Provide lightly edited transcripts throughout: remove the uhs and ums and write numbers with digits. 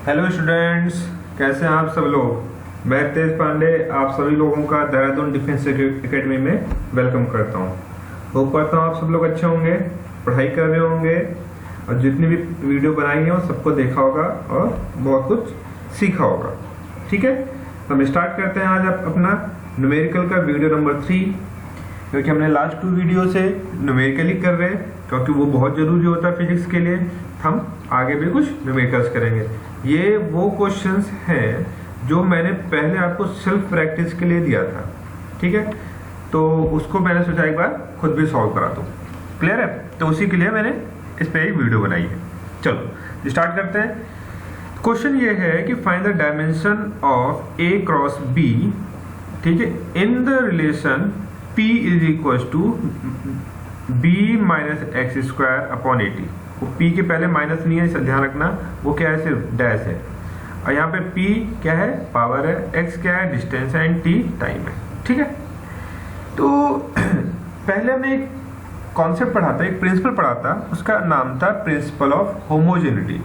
Hello students, कैसे हैं आप सब लोग। मैं तेज पांडे आप सभी लोगों का देहरादून डिफेंस एकेडमी में वेलकम करता हूं। होप करता हूं आप सब लोग अच्छे होंगे, पढ़ाई कर रहे होंगे और जितनी भी वीडियो बनाई है वो सबको देखा होगा और बहुत कुछ सीखा होगा। ठीक है, हम स्टार्ट करते हैं आज अपना न्यूमेरिकल का वीडियो नंबर 3, क्योंकि हमने लास्ट 2 वीडियो से न्यूमेरिकली कर रहे हैं क्योंकि वो बहुत ज़रूरी होता है फिजिक्स के लिए। हम आगे भी कुछ न्यूमेरिकल्स करेंगे। ये वो क्वेश्चंस हैं जो मैंने पहले आपको सेल्फ प्रैक्टिस के लिए दिया था। ठीक है, तो उसको मैंने सोचा एक बार खुद भी सॉल्व करा दूँ। क्लियर है? तो उसी के लिए मैंने इस पर एक वीडियो बनाई है। चलो स्टार्ट करते हैं। क्वेश्चन ये है कि find the dimension of A cross B, ठीक है, in the relation P is equal to B minus x square upon 80। वो P के पहले माइनस नहीं है, इसे ध्यान रखना, वो क्या है, सिर्फ डैश है। और यहाँ पे P क्या है, पावर है, x क्या है, डिस्टेंस है, एंड T टाइम है। ठीक है, तो पहले हमने एक कॉन्सेप्ट पढ़ा था, एक प्रिंसिपल पढ़ा था, उसका नाम था principle of homogeneity.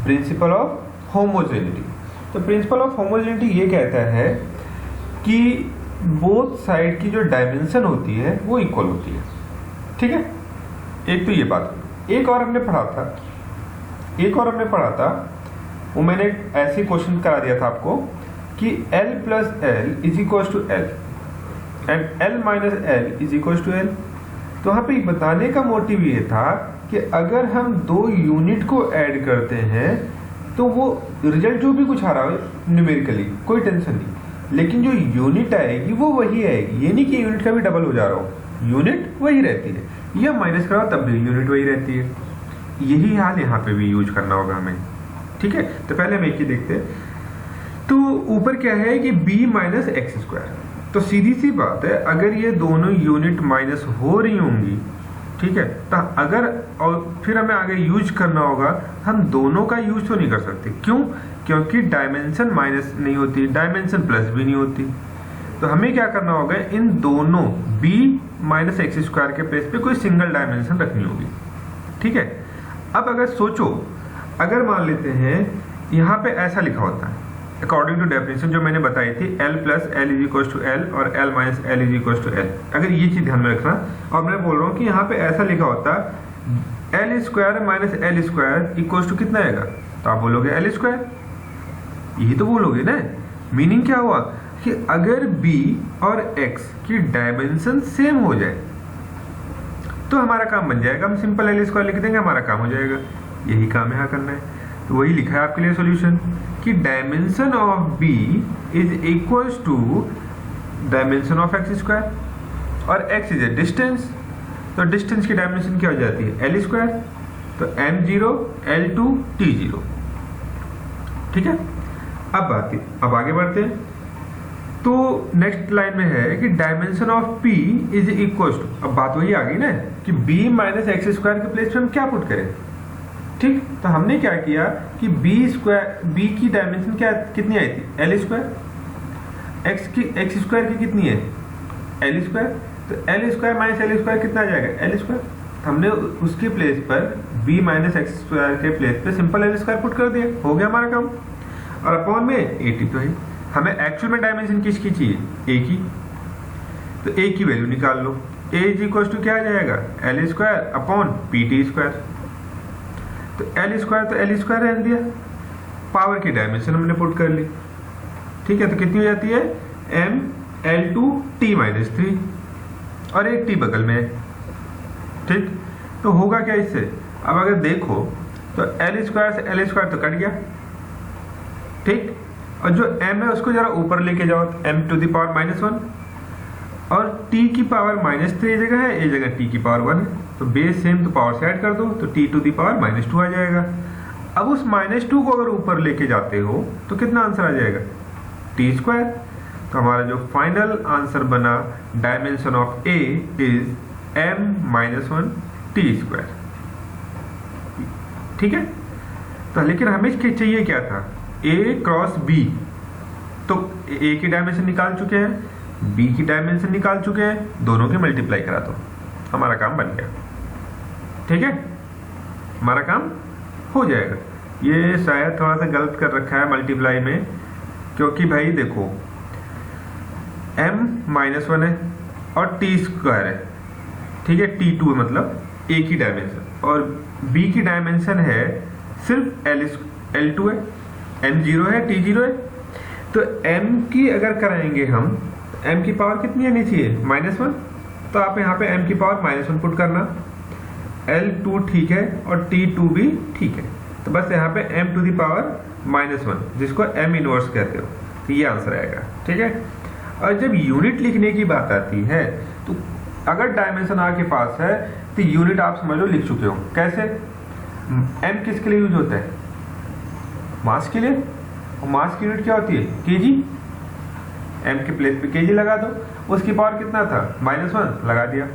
Principle of homogeneity. तो प्रिंसिपल ऑफ होमोजेनिटी ये कहता है कि बोथ साइड की जो डायमेंशन होती है वो इक्वल होती है। ठीक है, एक तो ये बात। एक और हमने पढ़ा था, वो मैंने ऐसे क्वेश्चन करा दिया था आपको कि L plus L is equal to L and L minus L is equal to L. तो यहाँ पे बताने का मोटिव ये था कि अगर हम 2 यूनिट को ऐड करते हैं तो वो रिजल्ट जो भी कुछ आ रहा है न्यूमेरिकली कोई टेंशन नहीं, लेकिन जो यूनिट आएगी वो वही आएगी। ये नहीं कि यूनिट का भी डबल हो जा रहा हो, यूनिट वही रहती है। या माइनस कराओ तब भी यूनिट वही रहती है। यही हाल यहाँ पे भी यूज करना होगा हमें। ठीक है, तो पहले हम एक ही देखते हैं। तो ऊपर क्या है कि b माइनस एक्स स्क्वायर। तो सीधी सी बात है, अगर ये दोनों यूनिट माइनस हो रही होंगी, ठीक है, तो अगर और फिर हमें आगे यूज करना होगा, हम दोनों का यूज तो नहीं कर सकते। क्यों? क्योंकि डायमेंशन माइनस नहीं होती, डायमेंशन प्लस भी नहीं होती। तो हमें क्या करना होगा, इन दोनों b माइनस एक्स स्क्वायर के प्लेस पे कोई सिंगल डायमेंशन रखनी होगी। ठीक है, अब अगर सोचो, अगर मान लेते हैं यहाँ पे ऐसा लिखा होता है अकॉर्डिंग टू डेफिनेशन जो मैंने बताई थी, L plus L is equal to L और L minus L is equal to L. अगर ये चीज ध्यान में रखना, और मैं बोल रहा हूँ कि यहाँ पे ऐसा लिखा होता L square minus L square equal to कितना आएगा, तो आप बोलोगे एल स्क्वायर, यही तो बोलोगे ना। मीनिंग क्या हुआ कि अगर b और x की डायमेंशन सेम हो जाए तो हमारा काम बन जाएगा, हम सिंपल एल स्क्वायर लिख देंगे, हमारा काम हो जाएगा। यही काम यहाँ करना है। तो वही लिखा है आपके लिए सॉल्यूशन कि dimension of b is equal to dimension of x square और x इज ए डिस्टेंस। तो डिस्टेंस की डायमेंशन क्या हो जाती है, एल स्क्वायर। तो m0 L2 T0। ठीक है, अब आगे बढ़ते हैं। तो नेक्स्ट लाइन में है कि dimension of p is equal to, अब बात वही आ गई ना कि b माइनस एक्स स्क्वायर के प्लेस पे हम क्या पुट करें। ठीक, तो हमने क्या किया कि b की डायमेंशन क्या कितनी आई थी, एल स्क्वायर। एक्स स्क्वायर की कितनी है, एल स्क्वायर। तो L square minus L square कितना आ जाएगा, एल स्क्वायर। हमने उसके प्लेस पर b माइनस एक्स स्क्वायर के प्लेस पे सिंपल एल स्क्वायर पुट कर दिया, हो गया हमारा काम। और अपॉन में 80 तो है। हमें एक्चुअल में डायमेंशन किसकी चाहिए, ए की। तो ए की वैल्यू निकाल लो, ए इज इक्वल टू क्या आ जाएगा, L square upon P T square. तो एल स्क्वायर रहने दिया, पावर की डायमेंशन हमने पुट कर ली। ठीक है, तो कितनी हो जाती है, m L2 T माइनस 3 और एक t बगल में है। ठीक, तो होगा क्या इससे, अब अगर देखो तो एल स्क्वायर से एल स्क्वायर तो कट गया। ठीक, और जो m है उसको जरा ऊपर लेके जाओ, m टू द पावर -1 और t की पावर -3 जगह है, ये जगह t की पावर 1 है। तो बेस सेम तो पावर से ऐड कर दो, तो t टू द पावर -2 आ जाएगा। अब उस -2 को अगर ऊपर लेके जाते हो तो कितना आंसर आ जाएगा, t स्क्वायर। तो हमारा जो फाइनल आंसर बना, dimension of a is m-1 t square. ठीक है, तो लेकिन हमें चाहिए क्या था, a क्रॉस b। तो a की डायमेंशन निकाल चुके हैं, b की डायमेंशन निकाल चुके हैं, दोनों के मल्टीप्लाई करा दो, हमारा काम बन गया। ठीक है, हमारा काम हो जाएगा। ये शायद थोड़ा सा गलत कर रखा है मल्टीप्लाई में, क्योंकि भाई देखो m-1 है और t स्क्वायर है, ठीक है, t2 है, मतलब एक ही डायमेंशन, और b की डायमेंशन है सिर्फ L2 है, m0 है, t0 है। तो m की अगर कराएंगे हम, m की पावर कितनी आनी चाहिए, -1, तो आप यहाँ पे m की पावर -1 पुट करना, L2 ठीक है और T2 भी ठीक है, तो बस यहाँ पे m टू द पावर -1 जिसको m इनवर्स कहते हो, तो ये आंसर आएगा, ठीक है। और जब यूनिट लिखने की बात आती है तो अगर डायमेंशन आपके पास है तो यूनिट आप समझ लो लिख चुके हो। कैसे, m किसके लिए यूज होता है, मास के लिए, और मास की यूनिट क्या होती है, केजी, m के प्लेस पे केजी लगा दो, उसकी पावर कितना था, -1 लगा दिया।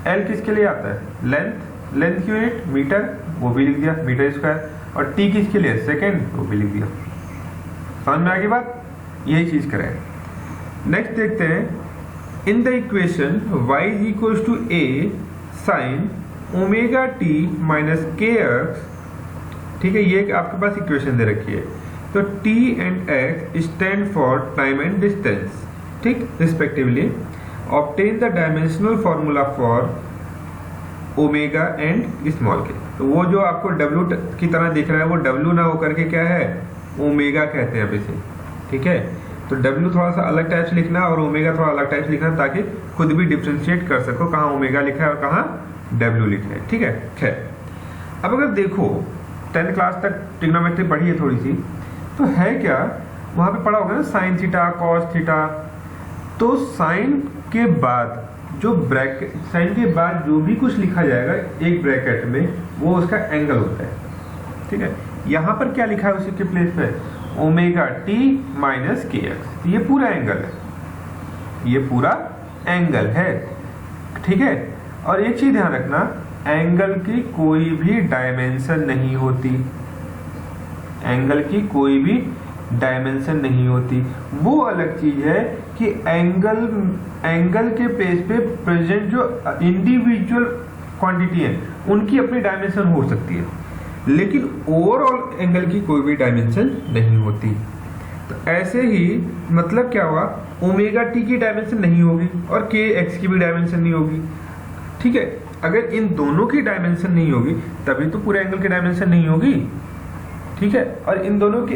L किसके लिए आता है, लेंथ, लेंथ की यूनिट मीटर, वो भी लिख दिया, मीटर स्क्वायर, और T किसके लिए, सेकेंड, वो भी लिख दिया। समझ में आ गई बात, यही चीज करें। नेक्स्ट देखते हैं, in the equation y is equal to a sine omega t minus kx, ठीक है, ये आपके पास इक्वेशन दे रखी है। तो t and x stand for time and distance, ठीक, respectively. Obtain the dimensional formula for omega and small K. तो वो जो आपको W की तरह दिख रहा है वो W ना होकर के क्या है, ओमेगा कहते हैं अब इसे, ठीक है। तो W थोड़ा सा अलग टाइप से लिखना और ओमेगा थोड़ा अलग टाइप से लिखना, ताकि खुद भी डिफ्रेंशिएट कर सको कहाँ ओमेगा लिखा है और कहाँ W लिखा है, ठीक है। खैर, अब अगर देखो 10th क्लास तक ट्रिग्नोमेट्री पढ़ी है थोड़ी सी, तो है क्या, वहां पे पढ़ा होगा ना साइन थीटा, कॉस थीटा। तो साइन के बाद जो ब्रैकेट, साइन के बाद जो भी कुछ लिखा जाएगा एक ब्रैकेट में, वो उसका एंगल होता है, ठीक है। यहाँ पर क्या लिखा है उसी के प्लेस पे, ओमेगा टी माइनस के एक्स, ये पूरा एंगल है, ये पूरा एंगल है, ठीक है। और एक चीज ध्यान रखना, एंगल की कोई भी डायमेंशन नहीं होती, एंगल की कोई भी डायमेंशन नहीं होती। वो अलग चीज है कि एंगल के प्लेस पे प्रेजेंट जो इंडिविजुअल क्वांटिटी है उनकी अपनी डायमेंशन हो सकती है, लेकिन ओवरऑल एंगल की कोई भी डायमेंशन नहीं होती। तो ऐसे ही मतलब क्या हुआ, ओमेगा टी की डायमेंशन नहीं होगी और के एक्स की भी डायमेंशन नहीं होगी, ठीक है। अगर इन दोनों की डायमेंशन नहीं होगी तभी तो पूरे एंगल की डायमेंशन नहीं होगी, ठीक है। और इन दोनों की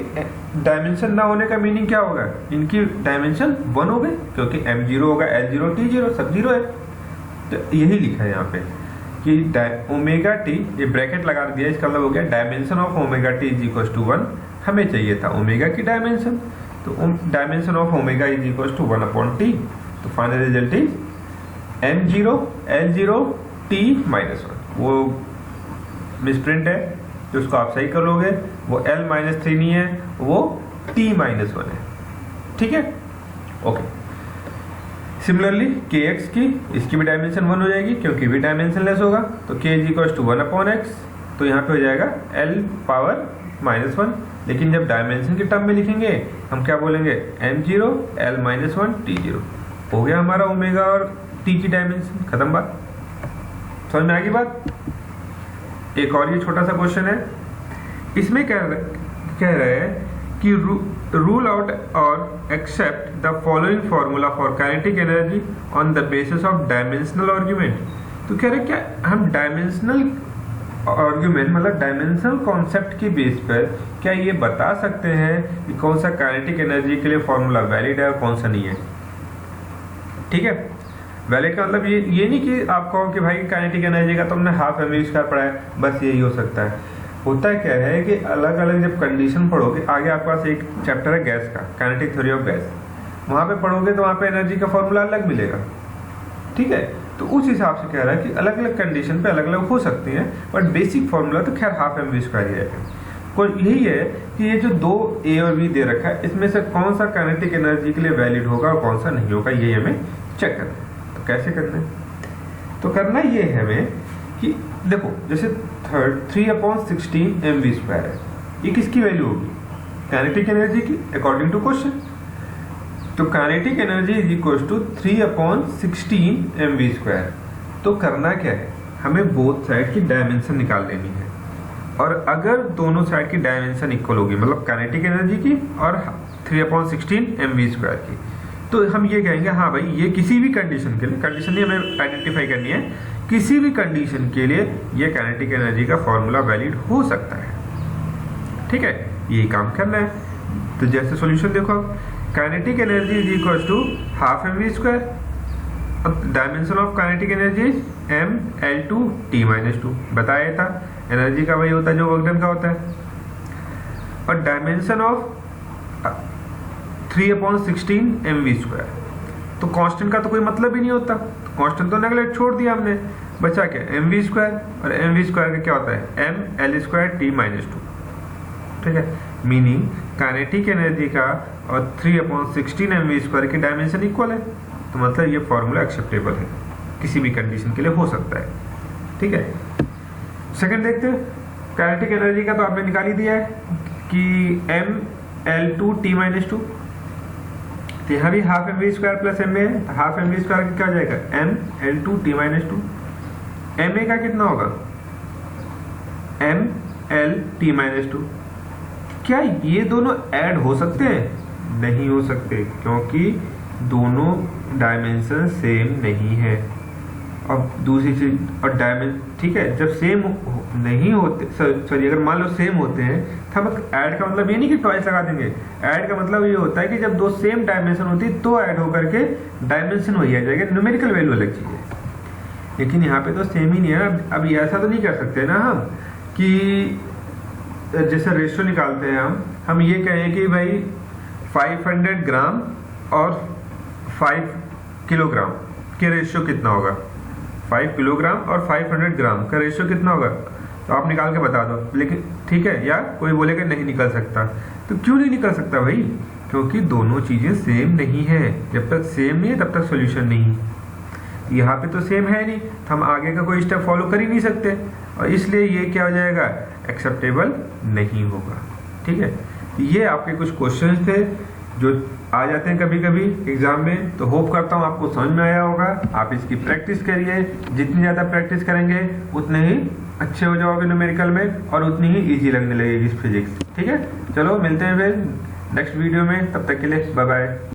डायमेंशन ना होने का मीनिंग क्या होगा, इनकी डायमेंशन 1 हो गई, क्योंकि m0 होगा, L0, T0 सब 0 है। तो यही लिखा है यहाँ पे कि ओमेगा टी, ये ब्रैकेट लगा दिया, इसका मतलब हो गया dimension of omega T is equal to 1। हमें चाहिए था ओमेगा की डायमेंशन, तो dimension of omega is equal to 1 upon T. तो final result is m0 L0 t minus 1। वो मिसप्रिंट है, तो उसको आप सही कर लोगे, वो L-3 नहीं है, वो t-1 है, ठीक है, ओके। सिमिलरली kx की, इसकी भी डायमेंशन 1 हो जाएगी क्योंकि भी डायमेंशन लेस होगा, तो k is equal to 1 upon x, तो यहाँ पे हो जाएगा L पावर -1। लेकिन जब डायमेंशन के टर्म में लिखेंगे हम क्या बोलेंगे, m0 L-1 t0। हो गया हमारा ओमेगा और t की डायमेंशन, खत्म बात। समझ में आ गई बात। एक और ये छोटा सा क्वेश्चन है, इसमें कह रहे हैं कि रूल आउट और accept the following formula for kinetic energy on the basis of dimensional argument. तो कह रहे क्या हम डायमेंशनल आर्ग्यूमेंट मतलब डायमेंशनल कॉन्सेप्ट के बेस पर क्या ये बता सकते हैं कि कौन सा काइनेटिक एनर्जी के लिए फॉर्मूला वैलिड है और कौन सा नहीं है, ठीक है। वैलिड का मतलब ये नहीं कि आप कहो कि भाई काइनेटिक एनर्जी का तुमने हाफ mv² पढ़ा है, बस यही हो सकता है। होता क्या है कि अलग अलग जब कंडीशन पढ़ोगे, आगे आपके पास एक चैप्टर है गैस का, काइनेटिक थ्योरी ऑफ गैस, वहाँ पे पढ़ोगे तो वहाँ पे एनर्जी का फॉर्मूला अलग मिलेगा, ठीक है। तो उस हिसाब से कह रहा है कि अलग अलग कंडीशन पे अलग अलग हो सकती हैं, बट बेसिक फॉर्मूला तो खैर हाफ mv² ही है। कोई यही है कि ये जो 2 a और b दे रखा है, इसमें से कौन सा काइनेटिक एनर्जी के लिए वैलिड होगा और कौन सा नहीं होगा, ये हमें चेक करना है। तो कैसे करना है, तो करना ये है हमें कि देखो जैसे 3/16 mv² है, ये किसकी वैल्यू होगी, काइनेटिक एनर्जी की, अकॉर्डिंग टू क्वेश्चन। तो kinetic energy is equal to 3/16 mv²। तो करना क्या है, हमें बोथ साइड की डायमेंशन निकाल लेनी है। और अगर दोनों साइड की डायमेंशन इक्वल होगी, मतलब काइनेटिक एनर्जी की और 3/16 mv² की, तो हम ये कहेंगे हाँ भाई ये किसी भी कंडीशन के लिए, कंडीशन नहीं हमें आइडेंटिफाई करनी है, किसी भी कंडीशन के लिए ये काइनेटिक एनर्जी का फॉर्मूला वैलिड हो सकता है। ठीक है, यही काम करना है। तो जैसे सॉल्यूशन देखो, kinetic energy is equal to half mv², dimension of kinetic energy mL2T-2 बताया था, एनर्जी का वही होता है जो वर्क डन का होता है, और डायमेंशन ऑफ 3/16 mv²। तो कांस्टेंट का तो कोई मतलब ही नहीं होता, कांस्टेंट तो नेगलेक्ट छोड़ दिया हमने, बचा क्या mv², और mv² का क्या होता है mL2T-2। ठीक है, मीनिंग काइनेटिक एनर्जी का और 3/16 mv² की डायमेंशन इक्वल है, तो मतलब ये फॉर्मूला एक्सेप्टेबल है, किसी भी कंडीशन के लिए हो सकता है। ठीक है, सेकंड देखते हैं, काइनेटिक एनर्जी का तो आपने निकाल ही दिया है कि mL2T-2, तो यहाँ भी हाफ mv² प्लस ma है, तो हाफ mv² का क्या हो जाएगा mL2T-2, ma का कितना होगा mLT-2। क्या ये दोनों ऐड हो सकते हैं? नहीं हो सकते, क्योंकि दोनों डायमेंशन सेम नहीं है। अब दूसरी चीज, और डायमेंशन ठीक है, जब सेम नहीं होते, सॉरी अगर मान लो सेम होते हैं, तो हम ऐड का मतलब ये नहीं कि ट्वाइस लगा देंगे, ऐड का मतलब ये होता है कि जब दो सेम डायमेंशन होती है तो ऐड होकर के डायमेंशन वही आ जाएगा, न्यूमेरिकल वैल्यू अलग चीज है। लेकिन यहाँ पे तो सेम ही नहीं है ना। अब ये ऐसा तो नहीं कर सकते ना हम कि जैसे रेशियो निकालते हैं हम ये कहें कि भाई 500 ग्राम और 5 किलोग्राम के रेशियो कितना होगा, 5 किलोग्राम और 500 ग्राम का रेशियो कितना होगा, तो आप निकाल के बता दो। लेकिन ठीक है, या कोई बोलेगा नहीं निकल सकता, तो क्यों नहीं निकल सकता भाई? क्योंकि दोनों चीजें सेम नहीं है, जब तक सेम नहीं है तब तक सॉल्यूशन नहीं। यहाँ पे तो सेम है नहीं, तो हम आगे का कोई स्टेप फॉलो कर ही नहीं सकते, और इसलिए ये क्या हो जाएगा, एक्सेप्टेबल नहीं होगा। ठीक है, ये आपके कुछ क्वेश्चंस थे जो आ जाते हैं कभी कभी एग्जाम में, तो होप करता हूँ आपको समझ में आया होगा। आप इसकी प्रैक्टिस करिए, जितनी ज़्यादा प्रैक्टिस करेंगे उतने ही अच्छे हो जाओगे न्यूमेरिकल में, और उतनी ही इजी लगने लगेगी फिजिक्स। ठीक है, चलो मिलते हैं फिर नेक्स्ट वीडियो में, तब तक के लिए बाय बाय।